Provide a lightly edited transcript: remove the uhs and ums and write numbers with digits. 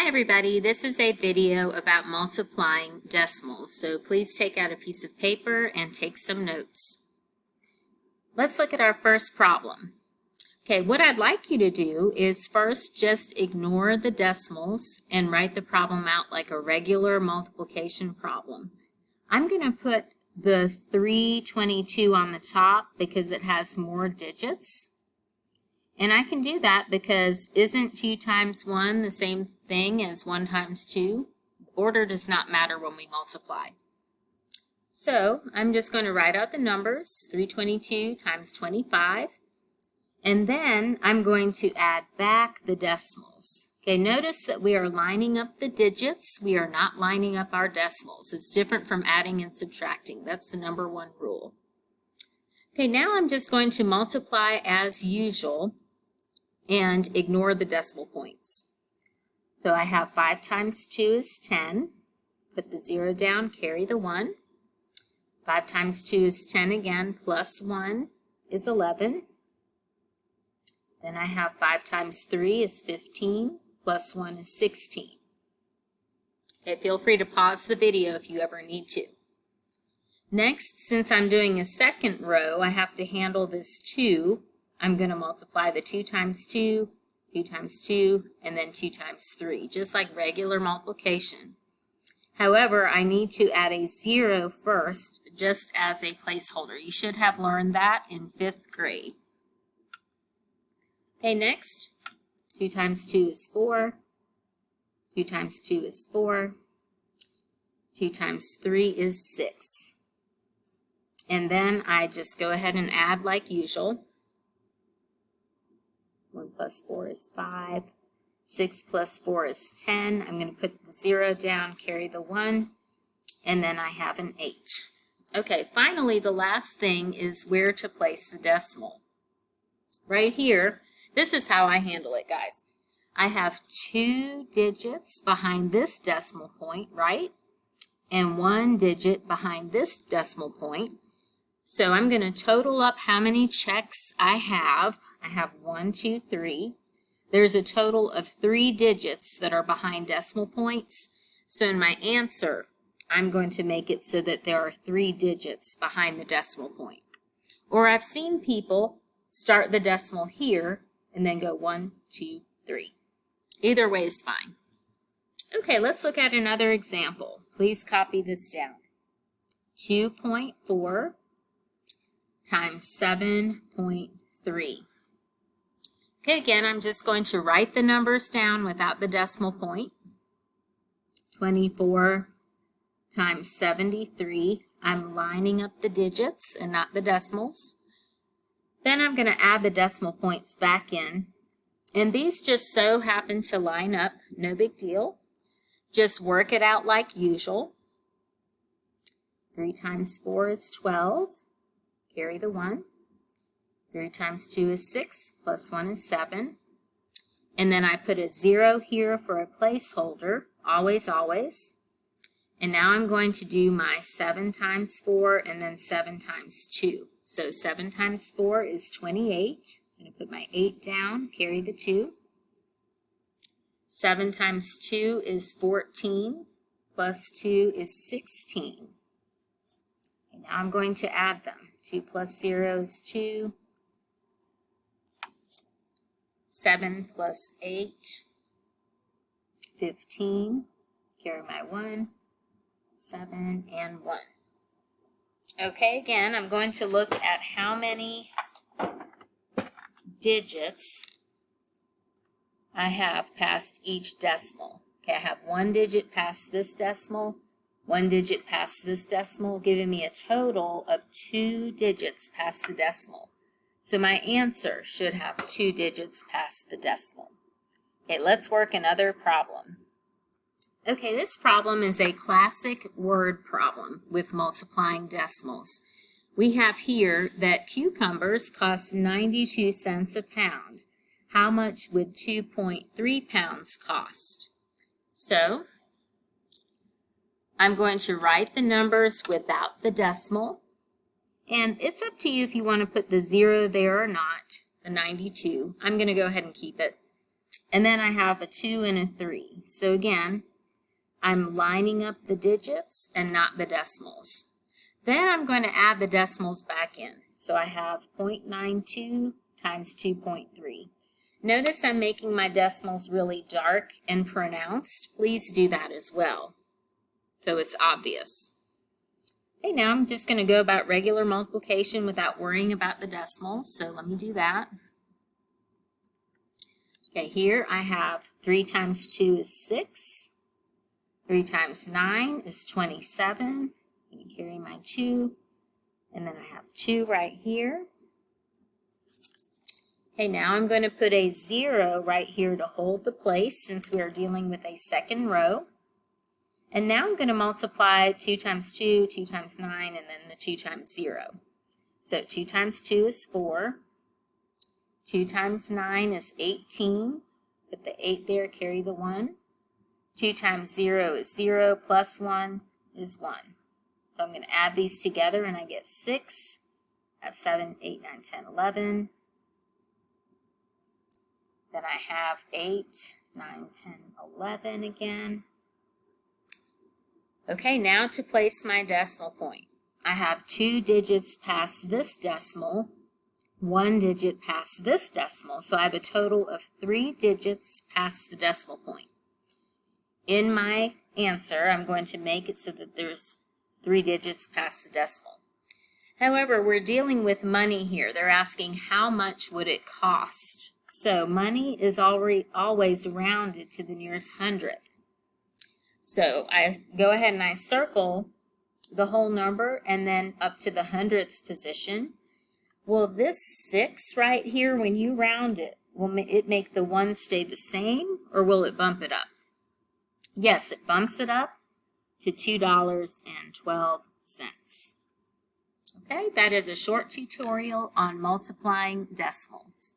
Hi everybody, this is a video about multiplying decimals, so please take out a piece of paper and take some notes. Let's look at our first problem. Okay, what I'd like you to do is first just ignore the decimals and write the problem out like a regular multiplication problem. I'm going to put the 322 on the top because it has more digits. And I can do that because isn't 2 times 1 the same thing as 1 times 2? Order does not matter when we multiply. So I'm just going to write out the numbers, 322 times 25. And then I'm going to add back the decimals. Okay, notice that we are lining up the digits. We are not lining up our decimals. It's different from adding and subtracting. That's the number one rule. Okay, now I'm just going to multiply as usual and ignore the decimal points. So I have 5 times 2 is 10. Put the 0 down, carry the 1. 5 times 2 is 10 again, plus 1 is 11. Then I have 5 times 3 is 15, plus 1 is 16. Okay, feel free to pause the video if you ever need to. Next, since I'm doing a second row, I have to handle this 2. I'm going to multiply the 2 times 2, 2 times 2, and then 2 times 3, just like regular multiplication. However, I need to add a 0 first, just as a placeholder. You should have learned that in 5th grade. Okay, next, 2 times 2 is 4, 2 times 2 is 4, 2 times 3 is 6. And then I just go ahead and add like usual. 1 plus 4 is 5. 6 plus 4 is 10. I'm going to put the 0 down, carry the 1, and then I have an 8. Okay, finally, the last thing is where to place the decimal. Right here, this is how I handle it, guys. I have 2 digits behind this decimal point, right? And 1 digit behind this decimal point. So I'm going to total up how many checks I have. I have 1, 2, 3. There's a total of 3 digits that are behind decimal points. So in my answer, I'm going to make it so that there are 3 digits behind the decimal point. Or I've seen people start the decimal here and then go 1, 2, 3. Either way is fine. Okay, let's look at another example. Please copy this down. 2.4 times 7.3. Okay, again, I'm just going to write the numbers down without the decimal point. 24 times 73. I'm lining up the digits and not the decimals. Then I'm going to add the decimal points back in. And these just so happen to line up. No big deal. Just work it out like usual. 3 times 4 is 12. Carry the 1. 3 times 2 is 6, plus 1 is 7. And then I put a 0 here for a placeholder, always, always. And now I'm going to do my 7 times 4 and then 7 times 2. So 7 times 4 is 28. I'm going to put my 8 down, carry the 2. 7 times 2 is 14, plus 2 is 16. And now I'm going to add them. 2 plus 0 is 2. 7 plus 8, 15. Carry my 1, 7, and 1. Okay, again, I'm going to look at how many digits I have past each decimal. Okay, I have 1 digit past this decimal, 1 digit past this decimal, giving me a total of 2 digits past the decimal. So my answer should have 2 digits past the decimal. Okay, let's work another problem. Okay, this problem is a classic word problem with multiplying decimals. We have here that cucumbers cost 92 cents a pound. How much would 2.3 pounds cost? So I'm going to write the numbers without the decimal. And it's up to you if you want to put the 0 there or not, the 92. I'm going to go ahead and keep it. and then I have a 2 and a 3. So again, I'm lining up the digits and not the decimals. Then I'm going to add the decimals back in. So I have 0.92 times 2.3. Notice I'm making my decimals really dark and pronounced. Please do that as well, so it's obvious. Okay, now I'm just going to go about regular multiplication without worrying about the decimals, so let me do that. Okay, here I have 3 times 2 is 6. 3 times 9 is 27. You carry my 2, and then I have 2 right here. Okay, now I'm going to put a 0 right here to hold the place since we are dealing with a second row. And now I'm going to multiply 2 times 2, 2 times 9, and then the 2 times 0. So 2 times 2 is 4. 2 times 9 is 18. Put the 8 there, carry the 1. 2 times 0 is 0, plus 1 is 1. So I'm going to add these together and I get 6. I have 7, 8, 9, 10, 11. Then I have 8, 9, 10, 11 again. Okay, now to place my decimal point. I have 2 digits past this decimal, 1 digit past this decimal, so I have a total of 3 digits past the decimal point. In my answer, I'm going to make it so that there's 3 digits past the decimal. However, we're dealing with money here. They're asking how much would it cost. So money is always rounded to the nearest hundredth. So I go ahead and I circle the whole number and then up to the hundredths position. Will this 6 right here, when you round it, will it make the 1 stay the same, or will it bump it up? Yes, it bumps it up to $2.12. Okay, that is a short tutorial on multiplying decimals.